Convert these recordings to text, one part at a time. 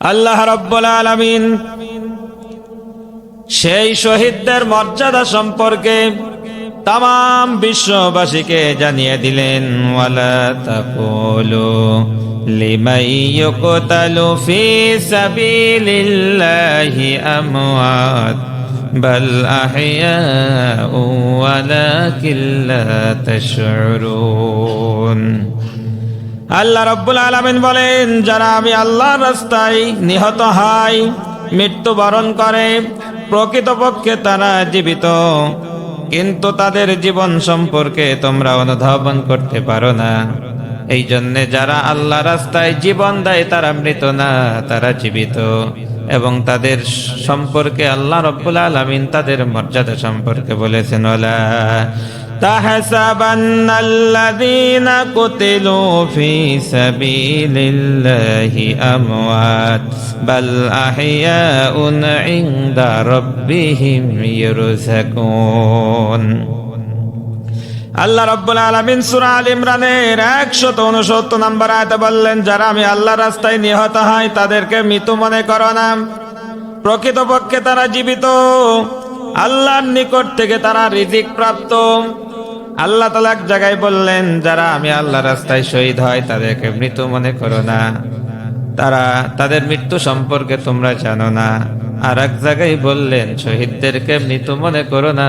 আল্লাহ রাব্বুল আলামিন সেই শহীদদের মর্যাদা সম্পর্কে তামাম বিশ্ববাসীকে জানিয়ে দিলেন, ওয়ালা তাকুলু লিমান ইউকতালু ফি সাবিলিল্লাহি আমওয়াত বাল আহইয়াউ ওয়ালাকিন লা তাশউরুন। আল্লাহ রাব্বুল আলামিন বলেন, যারা আমি আল্লাহর রাস্তায় নিহত হয়, মৃত্যুবরণ করে, প্রকৃতপক্ষে তারা জীবিত, কিন্তু তাদের জীবন সম্পর্কে তোমরা অনুধাবন করতে পারো না। এই জন্যে যারা আল্লাহ রাস্তায় জীবন দেয় তারা মৃত না, তারা জীবিত। এবং তাদের সম্পর্কে আল্লাহ রাব্বুল আলামিন তাদের মর্যাদা সম্পর্কে বলেছেন, ওয়ালা তাহসাবান্নাল্লাযীনা কুতিলু ফী সাবিলিল্লাহি আমওয়াত বাল আহইয়াউন ইনদা রাব্বিহিম ইরযাকুন। আল্লাহ রাব্বুল আলামিন সূরা আল ইমরানের 169 নম্বর আয়াতে বললেন, যারা আমি আল্লাহর রাস্তায় নিহত হয় তাদেরকে মৃত মনে করো না, প্রকৃতপক্ষে তারা জীবিত, আল্লাহর নিকট থেকে তারা রিজিক প্রাপ্ত। আল্লাহ তাআলা এক জায়গায় বললেন, যারা আমি আল্লাহর রাস্তায় শহীদ হয় তাদেরকে মৃত মনে করো না, তাদের মৃত্যু সম্পর্কে তোমরা জানো না। আর এক জায়গায় বললেন, শহীদদেরকে মৃত মনে করো না,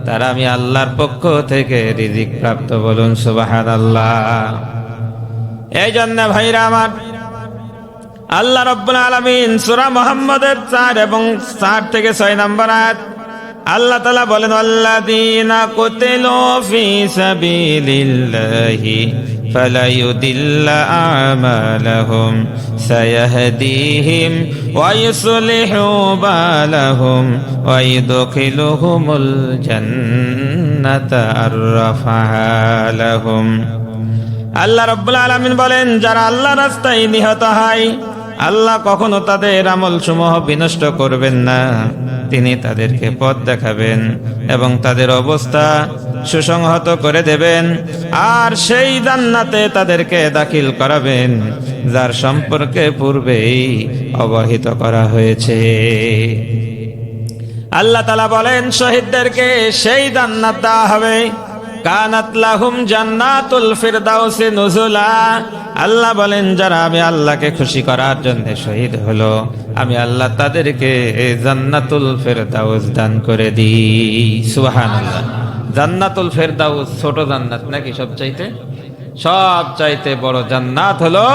তারা আমি আল্লাহর পক্ষ থেকে রিজিক প্রাপ্ত। বলুন সুবহানাল্লাহ। এই জন্য ভাইরা আমার, আল্লাহ রাব্বুল আলামিন সূরা মুহাম্মদের 4 এবং 4 থেকে 6 নম্বর আয়াত আল্লাহ তাআলা বলেন, আল্লাযীনা কুতিলু ফী সাবিলিল্লাহি ফালা ইউদিল্লা আমালাহুম সায়াহদিহিম ওয়া ইউসলিহু বালাহুম ওয়া ইউদখিলুহুমুল জান্নাতা আররাফাহা লাহুম। আল্লাহ রাব্বুল আলামিন বলেন, যারা আল্লাহর রাস্তায় নিহত হয়, আল্লাহ কখনো তাদের আমল সমূহ বিনষ্ট করবেন না, তিনি তাদেরকে পথ দেখাবেন এবং তাদের অবস্থা সুসংহত করে দেবেন, আর সেই জান্নাতে তাদেরকে দাখিল করাবেন যার সম্পর্কে পূর্বেই অবহিত করা হয়েছে। আল্লাহ তাআলা বলেন, শহীদদেরকে সেই জান্নাত দেওয়া হবে, কানাত লাহুম জান্নাতুল ফিরদাউসি নুজুলা। আল্লাহ বলেন, যারা আমি আল্লাহকে খুশি করার জন্য শহীদ হলো, আমি আল্লাহ তাদেরকে জান্নাতুল ফিরদাউস দান করে দিই। সুবহানাল্লাহ। জান্নাতুল ফিরদাউস ছোট জান্নাত নাকি? সবচাইতে বড় জান্নাত হলো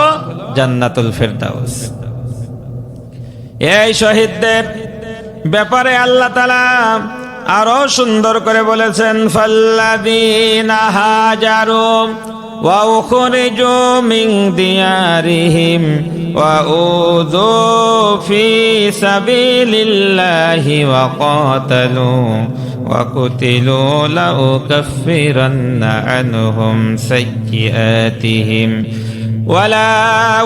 জান্নাতুল ফিরদাউস। এই শহীদদের ব্যাপারে আল্লাহ তাআলা আরো সুন্দর করে বলেছেন, ফাল্লাযীনা হাজারু ওয়া উখরিজু মিন দিয়ারিহিম ওয়া উযু ফি সাবিলিল্লাহি ওয়া কাতালু ওয়া কুতিলু লাউকাফিরান্না আনহুম সাইয়্যাতিহিম ওয়ালা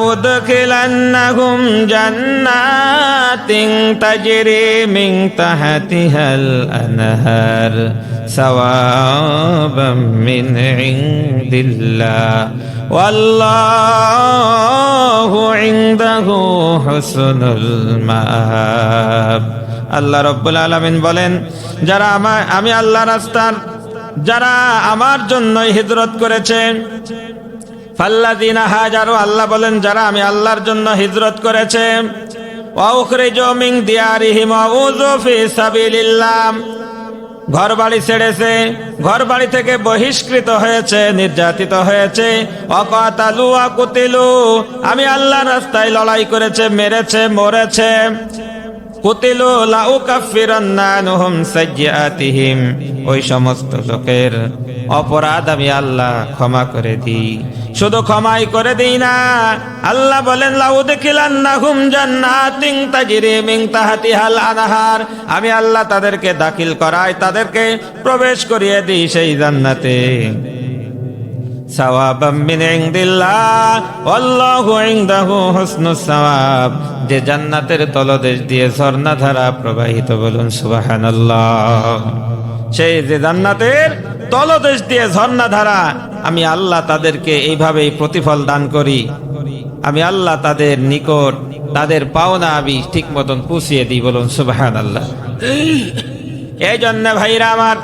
উদখিলান্নাহুম জান্নাতিন তাজরি মিন তাহতিহাল আনহার সাওয়াবাম মিন ইনদিল্লাহ ওয়াল্লাহু ইনদাহু হুসনুল মাআব। আল্লাহ রাব্বুল আলামিন বলেন, যারা আমি আল্লাহর রাস্তার, যারা আমার জন্যই হিজরত করেছে, ফাল্লাযীনা হাজারু, আল্লাহ বলেন, যারা আমি আল্লাহর জন্য হিজরত করেছে, ওয়া উখরিজু মিন দিয়ারিহিম ওয়া উযু ফি সাবিলিল্লাহ, ঘরবাড়ি ছেড়েছে, ঘরবাড়ি থেকে বহিষ্কৃত হয়েছে, নির্যাতিত হয়েছে, ওয়া কাতালু ওয়া কুতিলু, আমি আল্লাহর রাস্তায় লড়াই করেছে, মেরেছে, মরেছে, কুতিলু লাউকাফিরান্না আনহুম সাইয়্যাতিহিম, ওই সমস্ত লোকের অপরাধ আমি আল্লাহ ক্ষমা করে দিই। শুধু ক্ষমাই করে দিই না, আল্লাহ বলেন, লাউদখিলান্নাহুম জান্নাতিন তাজরি মিন তাহতিহাল আনহার, আমি আল্লাহ তাদেরকে দাখিল করাই, তাদেরকে প্রবেশ করিয়ে দিই সেই জান্নাতে, সাওয়াবাম মিন ইনদিল্লাহ ওয়াল্লাহু ইনদাহু হুসনুস সাওয়াব, যে জান্নাতের তলদেশ দিয়ে ঝর্ণাধারা প্রবাহিত। বলুন সুবহানাল্লাহ। সেই যে জান্নাতের তলদেশ দিয়ে ঝর্ণাধারা, আমি আল্লাহ তাদেরকে এইভাবেই প্রতিফল দান করি। আমি আল্লাহ তাদের নিকট তাদের পাওনা আমি ঠিক মতন পুষিয়ে দিই। বলুন সুবহানাল্লাহ। এই জন্য ভাইরা আমার,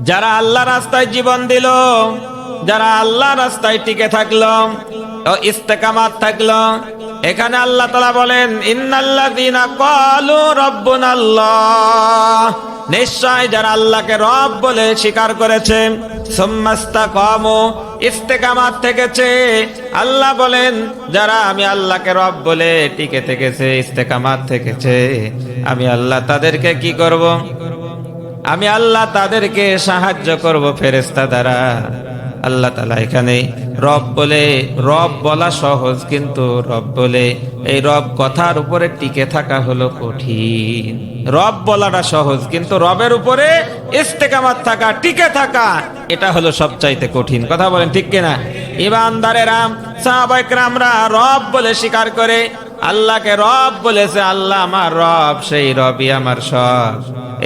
যারা আল্লাহ রাস্তায় জীবন দিল, যারা আল্লাহ রাস্তায় টিকে থাকলো ও ইস্তেকামাত থাকলো, এখানে আল্লাহ তাআলা বলেন ইন্নাল্লাযীনা ক্বালু রাব্বুনাল্লাহ, নিশ্চয় যারা আল্লাহকে রব বলে স্বীকার করেছে, সুম্মাস্তাকামু, ইস্তেকামাত থেকেছে। আল্লাহ বলেন যারা আমি আল্লাহকে রব বলে টিকে থেকেছে, ইস্তেকামাত থেকেছে, আমি আল্লাহ তাদেরকে কি করব? আমি আল্লাহ তাদেরকে সাহায্য করব ফেরেশতা দ্বারা। আল্লাহ তাআলা এখানে রব বলে, রব বলা সহজ, কিন্তু রব বলে এই রব কথার উপরে টিকে থাকা হলো কঠিন। রব বলাটা সহজ, কিন্তু রবের উপরে ইস্তেকামাত থাকা, টিকে থাকা, এটা হলো সবচাইতে কঠিন। কথা বলেন ঠিক কিনা? ইমানদারেরা, সাহাবায়ে কেরামরা রব বলে স্বীকার করে, আল্লাহকে রব বলেছে, আল্লাহ আমার রব, সেই রবই আমার সব।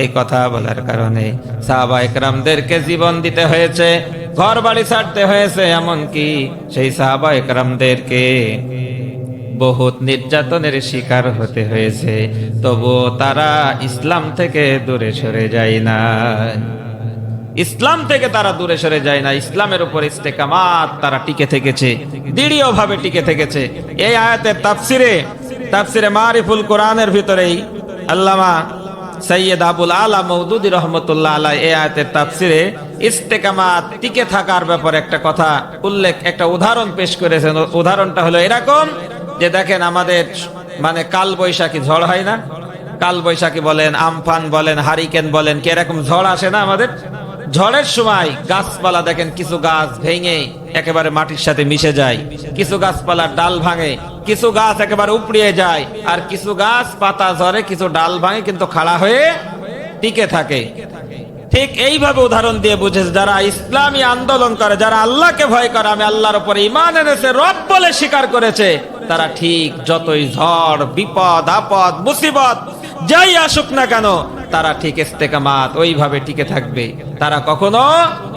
এই কথা বলার কারণে সাহাবায়ে কেরামদেরকে জীবন দিতে হয়েছে, ঘর বাড়ি ছাড়তে হয়েছে, এমনকি সেই সাহাবায়ে কেরামদেরকে বহুত নির্যাতনের শিকার হতে হয়েছে, তবুও তারা ইসলাম থেকে দূরে সরে যায় না। ইসলাম থেকে তারা দূরে সরে যায় না, ইসলামের উপর ইস্তেকামাত তারা টিকে থেকেছে, দৃঢ়ভাবে টিকে থেকেছে। এই আয়াতের তাফসিরে মারিফুল কোরআনের ভিতরেই আল্লামা সৈয়দ আবুল আলা মওদুদী রহমতুল্লাহ আলাইহি এই আয়াতের তাফসিরে ইস্তেকামাত, টিকে থাকার ব্যাপারে একটা কথা উল্লেখ, একটা উদাহরণ পেশ করেছেন। উদাহরণটা হলো এরকম যে দেখেন, আমাদের মানে কাল বৈশাখী ঝড় হয় না? কাল বৈশাখী বলেন, আমফান বলেন, হারিকেন বলেন, কি এরকম ঝড় আসে না আমাদের? ঝড়ের সময় গাছপালা দেখেন, কিছু গাছ ভেঙে একেবারে মাটির সাথে মিশে যায়, কিছু গাছপালার ডাল ভাঙে, কিছু গাছ একেবারে উপড়িয়ে যায়, আর কিছু গাছ পাতা ঝরে, কিছু ডাল ভাঙে কিন্তু খাড়া হয়ে টিকে থাকে। ঠিক এইভাবে উদাহরণ দিয়ে বুঝেছে, যারা ইসলামী আন্দোলন করে, যারা আল্লাহকে ভয় করে, আমি আল্লাহর উপরে ঈমান এনেছে, রব বলে স্বীকার করেছে, তারা ঠিক যতই ঝড়, বিপদ, আপদ, মুসিবত যাই আসুক না কেন, তারা ঠিক ইস্তেকামাত ওইভাবে টিকে থাকবে। তারা কখনো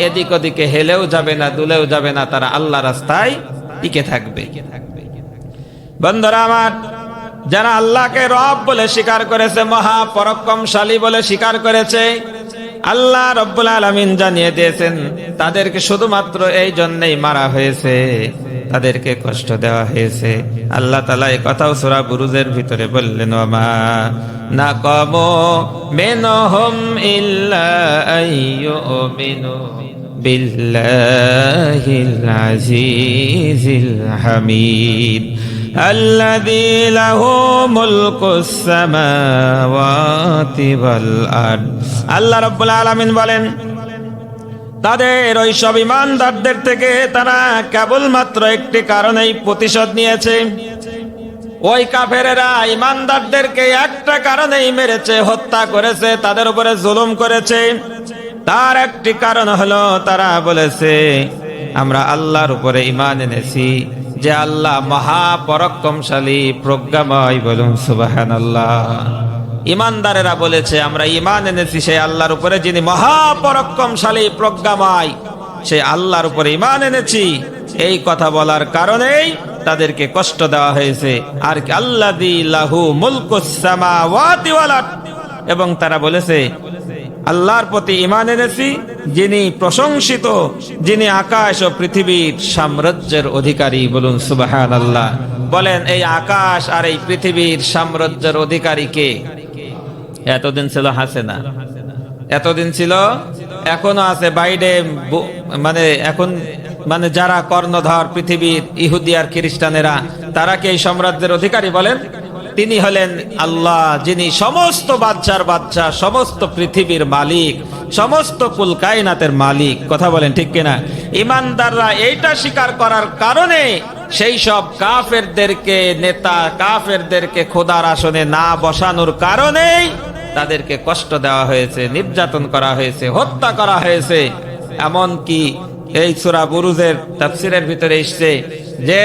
এদিক ওদিকে হেলেও যাবে না, দুলেও যাবে না, তারা আল্লাহ রাস্তায় টিকে থাকবে। বন্ধুরা আমার, যারা আল্লাহকে রব বলে স্বীকার করেছে, মহা পরাক্রমশালী বলে স্বীকার করেছে, আল্লাহ রব্বুল আলামিন জানিয়ে দিয়েছেন তাদেরকে শুধুমাত্র এই জন্যই মারা হয়েছে, তাদেরকে কষ্ট দেওয়া হয়েছে। আল্লাহ তাআলা এই কথাও সূরা বুরুজের ভিতরে বললেন, ওয়ামা নাকামু মিনহুম ইল্লা আইয়ুমিনু বিল্লাহিল আজিজিল হামিদ الذي له ملك السماوات والارض। আল্লাহ রাব্বুল আলামিন বলেন, তাদের ওই সব ঈমানদারদের থেকে তারা কেবলমাত্র একটি কারণেই প্রতিশোধ নিয়েছে। ওই কাফেরেরা ঈমানদারদেরকে একটা কারণেই মেরেছে, হত্যা করেছে, তাদের উপরে জুলুম করেছে। তার একটি কারণ হলো তারা বলেছে, আমরা আল্লাহর উপরে ঈমান এনেছি যে আল্লাহ মহা পরাক্রমশালী, প্রজ্ঞাময়। বলুন সুবহানাল্লাহ। ঈমানদারেরা বলেছে, আমরা ঈমান এনেছি সেই আল্লাহর উপরে যিনি মহা পরাক্রমশালী, প্রজ্ঞাময়, সেই আল্লাহর উপরে ঈমান এনেছি। এই কথা বলার কারণেই তাদেরকে কষ্ট দেওয়া হয়েছে। আর কি, আল্লাযী লাহু মুলকুস সামাওয়াতি ওয়াল আরদ, এবং তারা বলেছে আল্লাহর প্রতি ঈমান এনেছি যিনি প্রশংসিত, যিনি আকাশ ও পৃথিবীর সাম্রাজ্যের অধিকারী। বলুন সুবহানাল্লাহ। বলেন, এই আকাশ আর এই পৃথিবীর সাম্রাজ্যের অধিকারী কে? এতদিন ছিল হাসিনা, এতদিন ছিল, এখনো আছে বাইডেন, মানে এখন মানে যারা কর্ণধর পৃথিবীর ইহুদি আর খ্রিস্টানেরা, তারা কি এই সাম্রাজ্যের অধিকারী? বলেন, তিনি হলেন আল্লাহ, যিনি সমস্ত বাদশার বাদশা, সমস্ত পৃথিবীর মালিক, সমস্ত কুল কায়নাতের মালিক। কথা বলেন ঠিক কিনা? ঈমানদাররা এইটা স্বীকার করার কারণে সেই সব কাফেরদেরকে নেতা, কাফেরদেরকে খোদার আসনে না বসানোর কারণেই তাদেরকে কষ্ট দেওয়া হয়েছে, নির্যাতন করা হয়েছে, হত্যা করা হয়েছে। এমন কি এই সূরা বুরুজের তাফসীরের ভিতরে এসেছে যে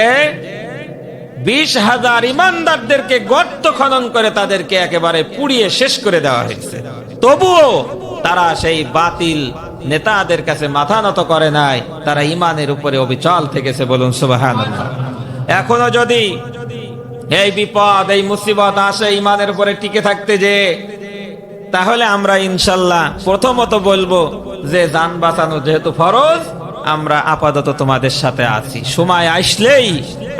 20,000 ঈমানদারদেরকে গর্ত খনন করে তাদেরকে একেবারে পুড়িয়ে শেষ করে দেওয়া হয়েছে। তবুও তারা সেই বাতিল নেতাদের কাছে মাথা নত করে নাই, তারা ঈমানের উপরে অবিচল থেকেছে। বলুন সুবহানাল্লাহ। এখনো যদি এই বিপদ এই মুসিবত আসে ইমানের উপরে টিকে থাকতে যে, তাহলে আমরা ইনশাল্লাহ প্রথমত বলবো যে জান বাঁচানো যেহেতু ফরজ, আমরা আপাতত তোমাদের সাথে আছি, সময় আসলেই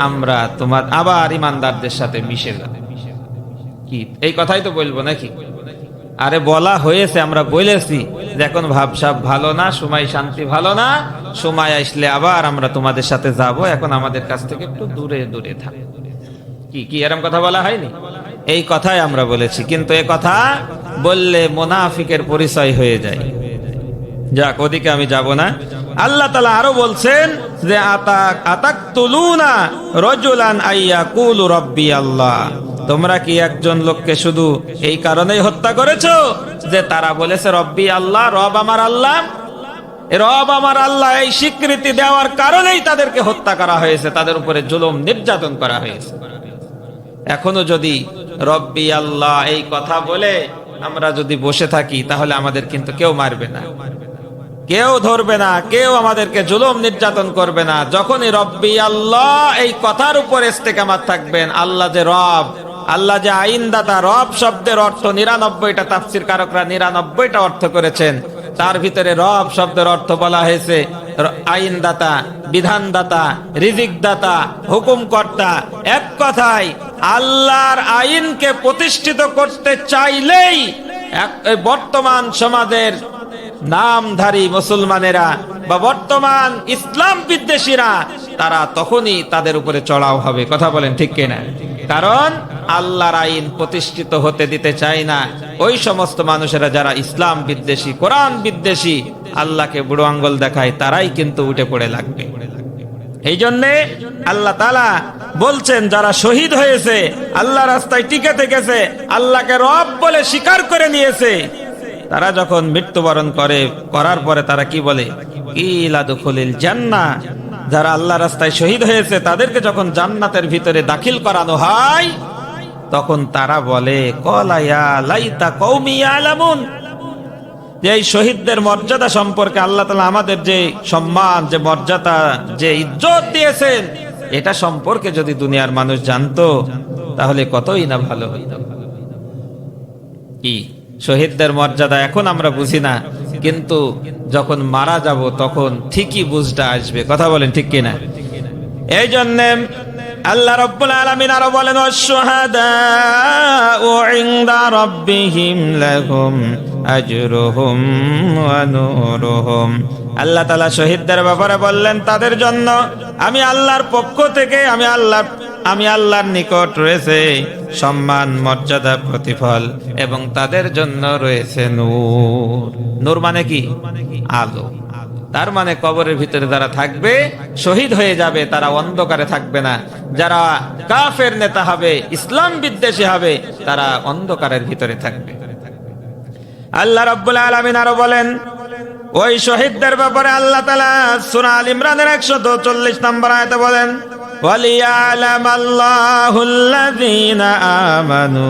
আমরা তোমার আবার ইমানদারদের সাথে মিশে যাব। কি এই কথাই তো বলবো নাকি? আরে বলা হয়েছে, আমরা বলেছি যে এখন ভাবসাব ভালো না, সময় শান্তি ভালো না, সময় আসলে আবার আমরা তোমাদের সাথে যাব, এখন আমাদের কাছ থেকে একটু দূরে দূরে থাক। কি এরকম কথা বলা হয়নি? এই কথাই আমরা বলেছি, কিন্তু এ কথা বললে মুনাফিকের পরিচয় হয়ে যায়। যাক, ওদিকে আমি যাব না। আল্লাহ তাআলা আরো বলছেন যে আতাকতুলুনা রাজুলান আইয়াকুলু রাব্বি আল্লাহ, তোমরা কি একজন লোককে শুধু এই কারণেই হত্যা করেছো যে তারা বলেছে রব্বি আল্লাহ, রব আমার আল্লাহ? রব আমার আল্লাহ এই স্বীকৃতি দেওয়ার কারণেই তাদেরকে হত্যা করা হয়েছে, তাদের উপরে জুলুম নির্যাতন করা হয়েছে। এখনো যদি রব্বি আল্লাহ এই কথা বলে আমরা যদি বসে থাকি, তাহলে আমাদের কিন্তু কেউ মারবে না, কেউ ধরবে না, কেউ আমাদেরকে জুলুম নির্যাতন করবে না। যখনই রব্বি আল্লাহ এই কথার উপর ইস্তেকামাত থাকবেন, আল্লাহ যে রব, আল্লাহ যে আইনদাতা, রব শব্দের অর্থ 99টা তাফসীর কারকরা 99টা অর্থ করেছেন। তার ভিতরে রব শব্দের অর্থ বলা হয়েছে আইনদাতা, বিধানদাতা, রিজিকদাতা, হুকুমকর্তা। এক কথায় আল্লাহর আইনকে প্রতিষ্ঠিত করতে চাইলেই বর্তমান সমাজের নামধারী মুসলমানেরা বা বর্তমান ইসলাম বিদ্বেষীরা, তারা তখনই তাদের উপরে চড়াও হবে। কথা বলেন ঠিক কিনা? কারণ আল্লাহর আইন প্রতিষ্ঠিত হতে দিতে চায় না ওই সমস্ত মানুষেরা যারা ইসলাম বিদ্বেষী, কোরআন বিদ্বেষী, আল্লাহকে বুড়ো আঙ্গুল দেখায়, তারাই কিন্তু উঠে পড়ে লাগবে। এই জন্যে আল্লাহ তাআলা বলছেন যারা শহীদ হয়েছে, আল্লাহ রাস্তায় টিকে থেকেছে, আল্লাহকে রব বলে স্বীকার করে নিয়েছে, তারা যখন মৃত্যুবরণ করার পরে তারা কি বলে? ইলা দুখুলিল জান্নাহ। যারা আল্লাহ রাস্তায় শহীদ হয়েছে তাদেরকে যখন জান্নাতের ভিতরে দাখিল করানো হয়, তখন তারা বলে ক্বালা ইয়া লাইতা কওমি ইয়ালামুন। যে এই শহীদদের মর্যাদা সম্পর্কে আল্লাহ তাআলা আমাদের যে সম্মান, যে মর্যাদা, যে ইজ্জত দিয়েছেন, এটা সম্পর্কে যদি দুনিয়ার মানুষ জানতো তাহলে কতই না ভালো হতো। কি শহীদদের মর্যাদা এখন আমরা বুঝি না, কিন্তু যখন মারা যাব তখন ঠিকই বুঝটা আসবে। কথা বলেন ঠিক কিনা? এই জন্য আল্লাহ রাব্বুল আলামিন আরো বলেন আশ-শুহাদাউ ইনদা রাব্বিহিম লাহুম আজরুহুম ওয়া নূরুহুম। আল্লাহ তাআলা শহীদদের ব্যাপারে বললেন তাদের জন্য আমি আল্লাহর পক্ষ থেকে, আমি আল্লাহর নিকট রয়েছে সম্মান, মর্যাদা, প্রতিফল, এবং তাদের জন্য রয়েছে নূর। নূর মানে কি? আলো। তার মানে কবরের ভিতরে যারা থাকবে, শহীদ হয়ে যাবে, তারা অন্ধকারে থাকবে না। যারা কাফের নেতা হবে, ইসলাম বিদ্বেষী হবে, তারা অন্ধকারের ভিতরে থাকবে। আল্লাহ রাব্বুল আলামিন আরো বলেন ওই শহীদদের ব্যাপারে আল্লাহ তাআলা সূরা আল ইমরানের 144 নম্বর আয়াতে বলেন ওয়ালিয়ালামাল্লাহুল্লাযীনা আমানু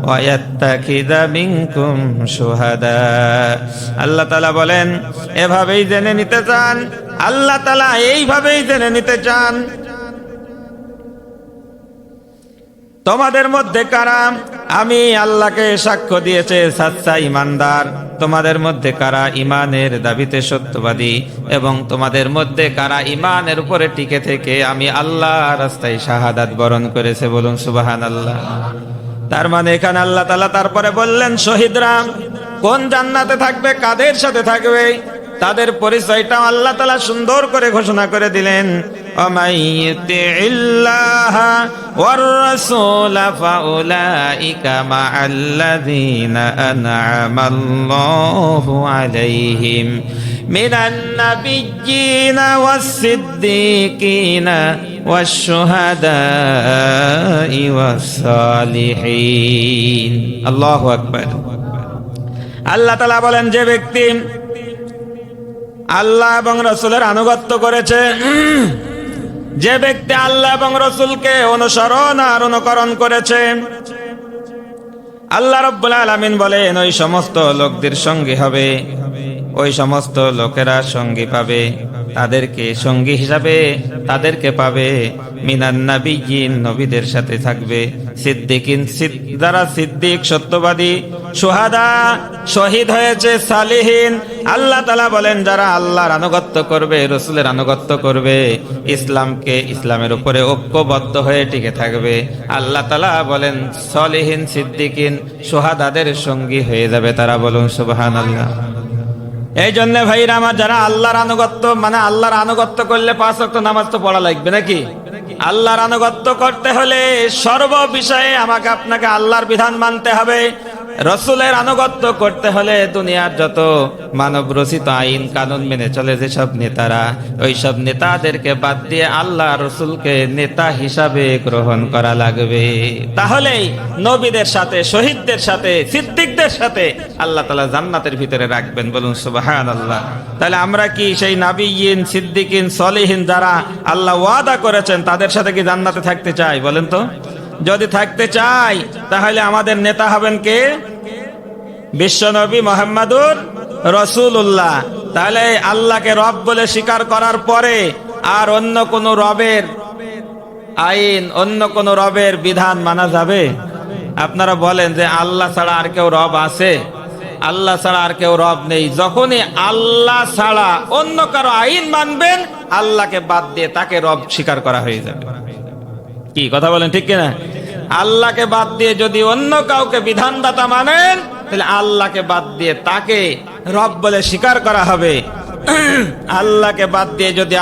ওয়া ইয়াত্তাখিযা মিনকুম শুহাদা। আল্লাহ তাআলা বলেন এভাবেই জেনে নিতে চান, আল্লাহ তাআলা এইভাবেই জেনে নিতে চান তোমাদের মধ্যে কারা আমি আল্লাহকে সাক্ষ্য দিয়েছে সচ্চা ইমানদার, তোমাদের মধ্যে কারা ইমানের দাবিতে সত্যবাদী, এবং তোমাদের মধ্যে কারা ইমানের উপরে টিকে থেকে আমি আল্লাহ রাস্তায় শাহাদাত বরণ করেছে। বলুন সুবহানাল্লাহ। তার মানে এখানে আল্লাহ তাআলা তারপরে বললেন শহীদরা কোন জান্নাতে থাকবে, কাদের সাথে থাকবে, তাদের পরিচয়টা আল্লাহ তাআলা সুন্দর করে ঘোষণা করে দিলেন। ওয়ামাইয়ুতিল্লাহা ওয়ার রাসূলা ফাউলাইকা মাআল্লাযীনা আন'আমাল্লাহু আলাইহিম মিনান নাবিয়্যিনা ওয়াস-সিদ্দীকিনা ওয়াশ-শুহাদা'i ওয়াস-সালিহিন। আল্লাহু আকবার। আল্লাহ তাআলা বলেন যে ব্যক্তি আল্লাহ এবং রাসূলের আনুগত্য করেছে, যে ব্যক্তি আল্লাহ এবং রাসূলকে অনুসরণ আর অনুকরণ করেছে, আল্লাহ রাব্বুল আলামিন বলেন ওই সমস্ত লোকদের সঙ্গী হবে, ওই সমস্ত লোকেরা সঙ্গী পাবে তাদেরকে সঙ্গী হিসাবে তাদেরকে পাবে। মিনান নাবিয়্যিন, নবীদের সাথে থাকবে। সিদ্দিকিন, যারা সিদ্দিক সত্যবাদী, শুহাদা শহীদ হয়েছে, সালিহিন। আল্লাহ তাআলা বলেন যারা আল্লাহর আনুগত্য করবে, রাসূলের আনুগত্য করবে, ইসলামের উপরে ঐক্যবদ্ধ হয়ে টিকে থাকবে, আল্লাহ তাআলা বলেন সালিহিন, সিদ্দিকিন, শুহাদাদের সঙ্গী হয়ে যাবে তারা। বলুন সুবহানাল্লাহ। এই জন্য ভাইরা আমার, যারা আল্লাহর আনুগত্য, মানে আল্লাহর আনুগত্য করলে 5 ওয়াক্ত নামাজ তো পড়া লাগবে নাকি? আল্লাহর আনুগত্য করতে হলে সর্ব বিষয়ে আমাকে আপনাকে আল্লাহর বিধান মানতে হবে। রাসূলের আনুগত্য করতে হলে দুনিয়ার যত মানব রচিত আইন কানুন মেনে চলে যেসব নেতারা, ওই সব নেতাদেরকে বাদ দিয়ে আল্লাহ রাসূলকে নেতা হিসাবে গ্রহণ করা লাগবে। তাহলেই নবীদের সাথে, শহীদদের সাথে, সিদ্দিকদের সাথে আল্লাহ তাআলা জান্নাতের ভিতরে রাখবেন। বলুন সুবহানাল্লাহ। তাহলে আমরা কি সেই নাবিয়্যিন, সিদ্দিকিন, সলিহিন যারা আল্লাহ ওয়াদা করেছেন তাদের সাথে কি জান্নাতে থাকতে চাই? বলেন তো। যদি থাকতে চাই তাহলে আমাদের নেতা হবেন কে? বিশ্বনবী মুহাম্মদুর রাসূলুল্লাহ। তাহলে আল্লাহকে রব বলে স্বীকার করার পরে আর অন্য কোন রবের আইন, অন্য কোন রবের বিধান মানা যাবে? আপনারা বলেন যে আল্লাহ ছাড়া আর কেউ রব আছে? আল্লাহ ছাড়া আর কেউ রব নেই। যখনই আল্লাহ ছাড়া অন্য কারো আইন মানবেন, আল্লাহকে বাদ দিয়ে তাকে রব স্বীকার করা হয়ে যাবে। কি কথা বলেন, ঠিক কিনা? আল্লাহকে বাদ দিয়ে যদি অন্য কাউকে বিধানদাতা মানেন, তাহলে আল্লাহকে বাদ দিয়ে তাকে রব বলে স্বীকার করা হবে। আল্লাহকে বাদ দিয়ে যদি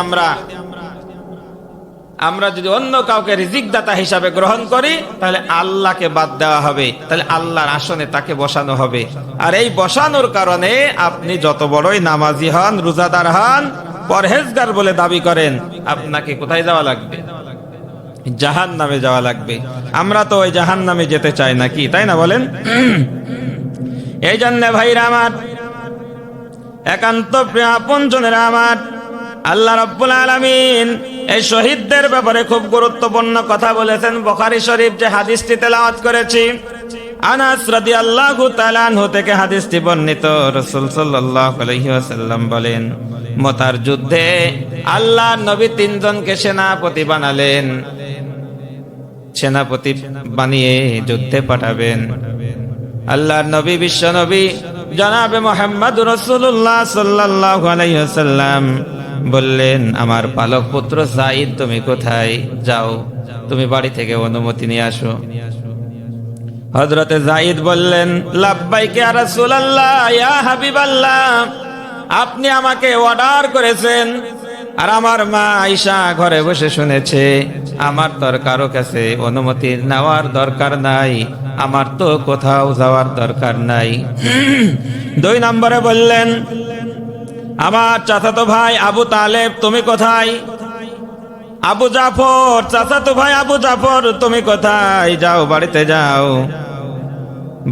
আমরা যদি অন্য কাউকে রিজিকদাতা হিসাবে গ্রহণ করি, তাহলে আল্লাহকে বাদ দেওয়া হবে, তাহলে আল্লাহর আসনে তাকে বসানো হবে। আর এই বসানোর কারণে আপনি যত বড়ই নামাজি হন, রোজাদার হন, পরহেজগার বলে দাবি করেন, আপনাকে কোথায় যাওয়া লাগবে? জাহান্নামে যাওয়া লাগবে। আমরা তো ওই জাহান্নামে যেতে চাই নাকি, তাই না বলেন? এই জন্য ভাইরা আমার, একান্ত প্রিয় আপনজনেরা আমার, আল্লাহ রাব্বুল আলামিন এই শহীদদের ব্যাপারে খুব গুরুত্বপূর্ণ কথা বলেছেন। বুখারী শরীফ যে হাদিসটি তেলাওয়াত করেছি, আনাস রাদিয়াল্লাহু তাআলা আনহু থেকে হাদিসটি বর্ণিত। রাসূল সাল্লাল্লাহু আলাইহি ওয়াসাল্লাম বলেন, মুতার যুদ্ধে আল্লাহর নবী 3 জনকে সেনাপতি বানালেন। সেনাপতি বানিয়ে যুদ্ধে পাঠাবেন। আল্লাহর নবী, বিশ্ব নবী জনাবে মুহাম্মদ রাসূলুল্লাহ সাল্লাল্লাহু আলাইহি ওয়াসাল্লাম বললেন, আমার পালক পুত্র যায়েদ তুমি কোথায়? যাও, তুমি বাড়ি থেকে অনুমতি নিয়ে আসো। হযরতে যায়েদ বললেন, লাব্বাইকা ইয়া রাসূলুল্লাহ, ইয়া হাবিবাল্লাহ, আপনি আমাকে অর্ডার করেছেন, আর আমার মা আয়েশা ঘরে বসে শুনেছে। আমার তোর কারো কাছে অনুমতি নেওয়ার দরকার নাই, আমার তো কোথাও যাওয়ার দরকার নাই। 2 নম্বরে বললেন, আমার চাচাতো ভাই আবু তালেব তুমি কোথায়? আবু জাফর, চাচাতো ভাই আবু জাফর তুমি কোথায়? যাও, বাড়িতে যাও।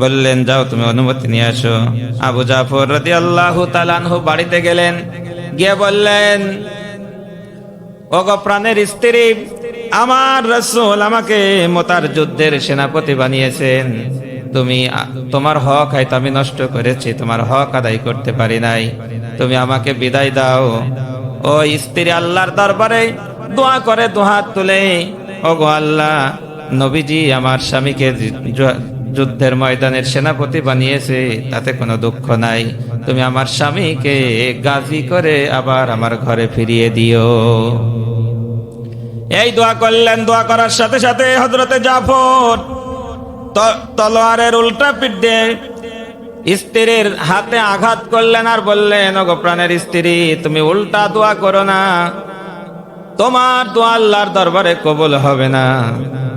বললেন, যাও তুমি অনুমতি নিয়ে আসো। আবু জাফর রাদিয়াল্লাহু তাআলা আনহু বাড়িতে গেলেন, গিয়ে বললেন, ওগো প্রাণের স্ত্রী, আমার রাসূল আমাকে মুতার যুদ্ধের সেনাপতি বানিয়েছেন। তোমার হক হয়তো আমি নষ্ট করেছি, তোমার হক আদায় করতে পারি নাই, তুমি আমাকে বিদায় দাও। ওই স্ত্রী আল্লাহর দরবারে দোয়া করে, দুহাত তুলে, ওগো আল্লাহ, নবীজি আমার স্বামীকে যুদ্ধের ময়দানের সেনাপতি বানিয়েছে, তাতে কোনো দুঃখ নাই, তুমি আমার স্বামীকে গাজী করে আবার আমার ঘরে ফিরিয়ে দিও। এই দোয়া করলেন। দোয়া করার সাথে সাথে হযরতে জাফর তলোয়ারের উল্টা পিঠ দিয়ে স্ত্রীর হাতে আঘাত করলেন আর বললেন, ওগো প্রাণের স্ত্রী, তুমি উল্টা দোয়া করো না, তোমার দোয়া আল্লাহর দরবারে কবুল হবে না।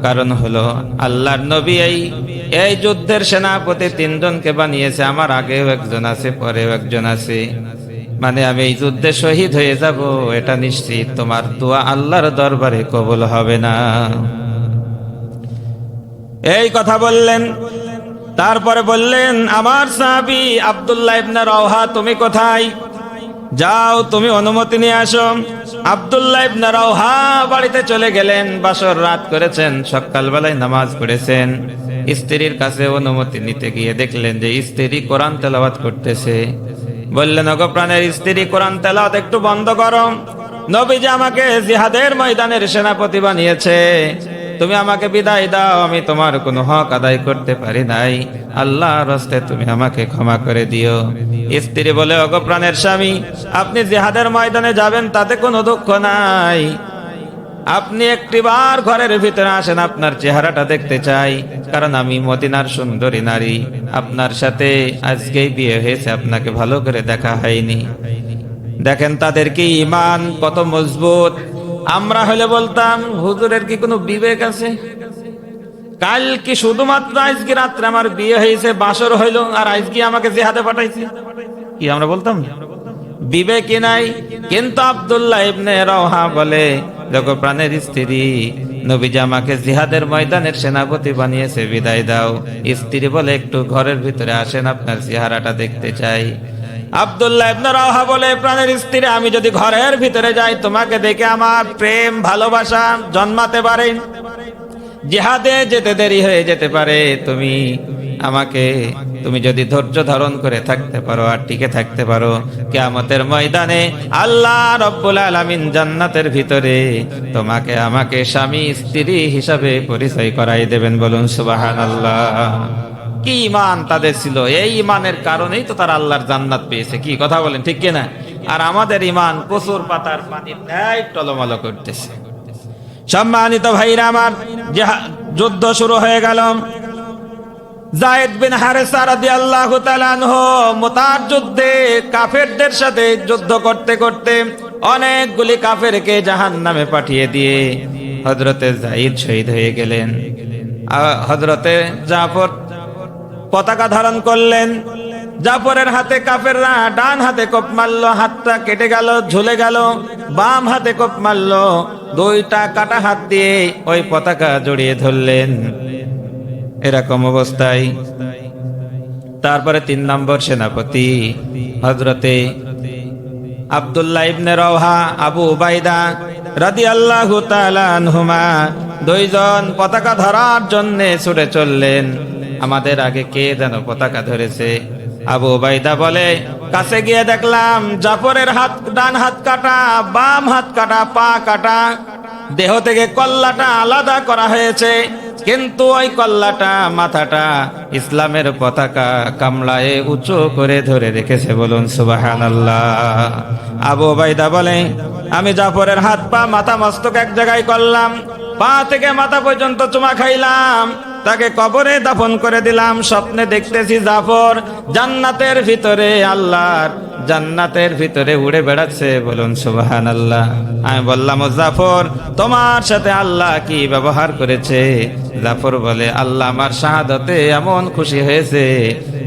কারণ হলো আল্লাহর নবী এই যুদ্ধের সেনাপতি 3 জনকে বানিয়েছে, আমার আগেও একজন আছে, পরেও একজন আছে, মানে আমি এই যুদ্ধে শহীদ হয়ে যাব, এটা নিশ্চিত, তোমার দোয়া আল্লাহর দরবারে কবুল হবে না। এই কথা বললেন। তারপরে বললেন, আমার সাহাবী আব্দুল্লাহ ইবনে রাওহা তুমি কোথায়? যাও, তুমি অনুমতি নিয়ে আসো। আব্দুল্লাহ ইবনে রাওহা বাড়িতে চলে গেলেন। বাসর রাত করেছেন, সকালবেলায় নামাজ পড়েছেন। স্ত্রীর কাছে অনুমতি নিতে গিয়ে দেখলেন যে স্ত্রী কোরআন তেলাওয়াত করতেছে। বললেন, ওগো প্রাণের স্ত্রী, কোরআন তেলাওয়াত একটু বন্ধ করো। নবীজি আমাকে জিহাদের ময়দানের সেনাপতি বানিয়েছে, তুমি আমাকে বিদায় দাও, আমি তোমার কোনো হক আদায় করতে পারি নাই, আল্লাহর রাস্তে তুমি আমাকে ক্ষমা করে দিও। স্ত্রী বলে, ওগো প্রাণের স্বামী, আপনি জিহাদের ময়দানে যাবেন তাতে কোনো দুঃখ নাই, আপনি একটিবার ঘরের ভিতরে আসেন, আপনার চেহারাটা দেখতে চাই, কারণ আমি মদিনার সুন্দরী নারী, আপনার সাথে আজকেই বিয়ে হয়েছে, আপনাকে ভালো করে দেখা হয়নি। দেখেন তাদের কি ঈমান কত মজবুত। আমরা হলে বলতাম, হুজুরের কি কোনো বিবেক আছে? কাল কি শুধুমাত্র আজকে রাত্রে আমার বিয়ে হয়েছে, বাসর হইল, আর আজকে আমাকে জিহাদে পাঠাইছে, কি আমরা বলতাম? বিবেকই নাই। কিন্তু আব্দুল্লাহ ইবনে রাওহা বলে, দেখো প্রাণের স্ত্রী, নবীজি আমাকে জিহাদের ময়দানের সেনাপতি বানিয়েছে, বিদায় দাও। স্ত্রী বলে, একটু ঘরের ভিতরে আসেন, আপনার চেহারাটা দেখতে চাই। আব্দুল্লাহ ইবনে রাওহা বলে, প্রাণের স্ত্রী, আমি যদি ঘরের ভিতরে যাই, তোমাকে দেখে আমার প্রেম ভালোবাসা জন্মাতে পারে, জিহাদে যেতে দেরি হয়ে যেতে পারে, তুমি যদি ধৈর্য ধারণ করে থাকতে পারো আর টিকে থাকতে পারো, কিয়ামতের ময়দানে আল্লাহ রাব্বুল আলামিন জান্নাতের ভিতরে তোমাকে আমাকে স্বামী স্ত্রী হিসাবে পরিচয় করাই দেবেন। বলুন সুবহানাল্লাহ। কি ঈমান তাদের ছিল! এই ঈমানের কারণেই তো তারা আল্লাহর জান্নাত পেয়েছে। কি কথা বলেন, ঠিক কিনা? আর আমাদের ঈমান কচুর পাতার পানির ন্যায় টলমল করতেছে। সম্মানিত ভাইরা আমার, যুদ্ধ শুরু হয়ে গেল। যায়েদ বিন হারেসা রাদিয়াল্লাহু তাআলা আনহু মুতার যুদ্ধে কাফেরদের সাথে যুদ্ধ করতে করতে অনেকগুলি কাফেরকে জাহান্নামে পাঠিয়ে দিয়ে হযরতে যায়েদ শহীদ হয়ে গেলেন। হযরতে জাফর পতাকা ধারণ করলেন। জাফরের হাতে কাফেররা ডান হাতে কোপ মারল, হাতটা কেটে গেল, ঝুলে গেল। বাম হাতে কোপ মারল, দুইটা কাটা হাত দিয়ে ওই পতাকা জড়িয়ে ধরলেন। এরকম অবস্থায় তারপরে 3 নম্বর সেনাপতি হযরতে আব্দুল্লাহ ইবনে রাওহা, আবু উবাইদা রাদিয়াল্লাহু তাআলা আনহুমা, দুইজন পতাকা ধরার জন্য ছুটে চললেন। আমাদের আগে কে যেন পতাকা ধরেছে। আবু উবাইদা বলে, কাছে গিয়ে দেখলাম জাফরের হাত, ডান হাত কাটা, বাম হাত কাটা, পা কাটা, দেহ থেকে কল্লাটা আলাদা করা হয়েছে, কিন্তু ওই কল্লাটা, মাথাটা ইসলামের পতাকা কামড়ায় উঁচু করে ধরে রেখেছে। বলুন সুবহানাল্লাহ। আবু উবাইদা বলে, আমি জাফরের হাত পা মাথা মস্তক এক জায়গায় করলাম, পা থেকে মাথা পর্যন্ত চুমা খাইলাম, তাকে কবরে দাফন করে দিলাম। স্বপ্নে দেখতেছি জাফর জান্নাতের ভিতরে, আল্লাহর জান্নাতের ভিতরে উড়ে বেড়াচ্ছে। বলুন সুবহানাল্লাহ। আমি বললাম, ও জাফর, তোমার সাথে আল্লাহ কি ব্যবহার করেছে? জাফর বলে, আল্লাহ আমার শাহাদাতে এমন খুশি হয়েছে,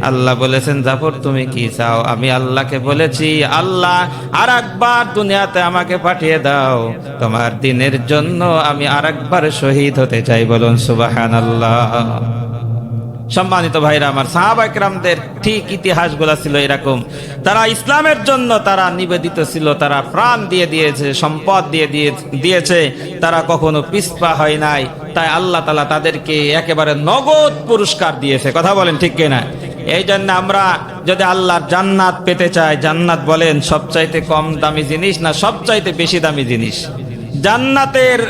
আল্লাহ বলেছেন, জাফর তুমি কি চাও? আমি আল্লাহকে বলেছি, আল্লাহ আরেকবার দুনিয়াতে আমাকে পাঠিয়ে দাও, তোমার দ্বীনের জন্য আমি আরেকবার শহীদ হতে চাই। বলুন সুবহানাল্লাহ। সম্মানিত ভাইরা আমার, সাহাবা একরামদের ঠিক ইতিহাসগুলো ছিল এরকম। তারা ইসলামের জন্য তারা নিবেদিত ছিল, তারা প্রাণ দিয়ে দিয়েছে, সম্পদ দিয়েছে, তারা কখনো পিছপা হয় নাই। তাই আল্লাহ তাআলা তাদেরকে একেবারে নগদ পুরস্কার দিয়েছে। কথা বলেন, ঠিক কিনা? এই জন্য আমরা যদি আল্লাহর জান্নাত পেতে চাই, জান্নাত বলেন সবচাইতে কম দামি জিনিস না সবচাইতে বেশি দামি জিনিস? জান্নাতের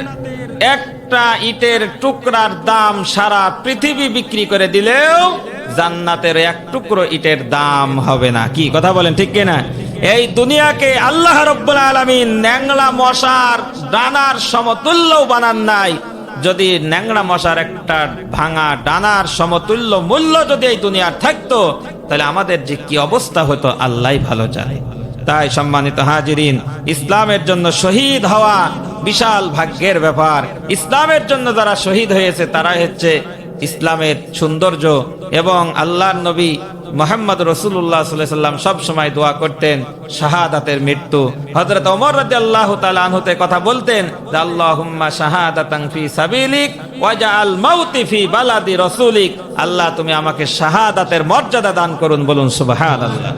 একটা ইটের টুকরার দাম সারা পৃথিবী বিক্রি করে দিলেও জান্নাতের এক টুকরো ইটের দাম হবে না। কি কথা বলেন, ঠিক কিনা? এই দুনিয়াকে আল্লাহ রাব্বুল আলামিন ন্যাংলা মশার ডানার সমতুল্য বানান নাই। যদি ন্যাংরা মশার একটা ভাঙা ডানার সমতুল্য মূল্য যদি এই দুনিয়ার থাকতো, তাহলে আমাদের যে কি অবস্থা হতো আল্লাহই ভালো জানে। তাই সম্মানিত হাজিরিন, ইসলামের জন্য শহীদ হওয়া বিশাল ভাগ্যের ব্যাপার। ইসলামের জন্য যারা শহীদ হয়েছে তারা হচ্ছে ইসলামের সৌন্দর্য। এবং আল্লাহর নবী মুহাম্মদ রাসূলুল্লাহ সাল্লাল্লাহু আলাইহি ওয়াসাল্লাম সব সময় দোয়া করতেন শাহাদাতের মৃত্যু। হযরত ওমর রাদিয়াল্লাহু তাআলা আনহুতে কথা বলতেন যে, আল্লাহুম্মা শাহাদাতান ফি সাবিলিক ওয়াজআল মাউতি ফি বালাদি রাসূলিক। আল্লাহ তুমি আমাকে শাহাদাতের মর্যাদা দান করুন। বলুন সুবহানাল্লাহ।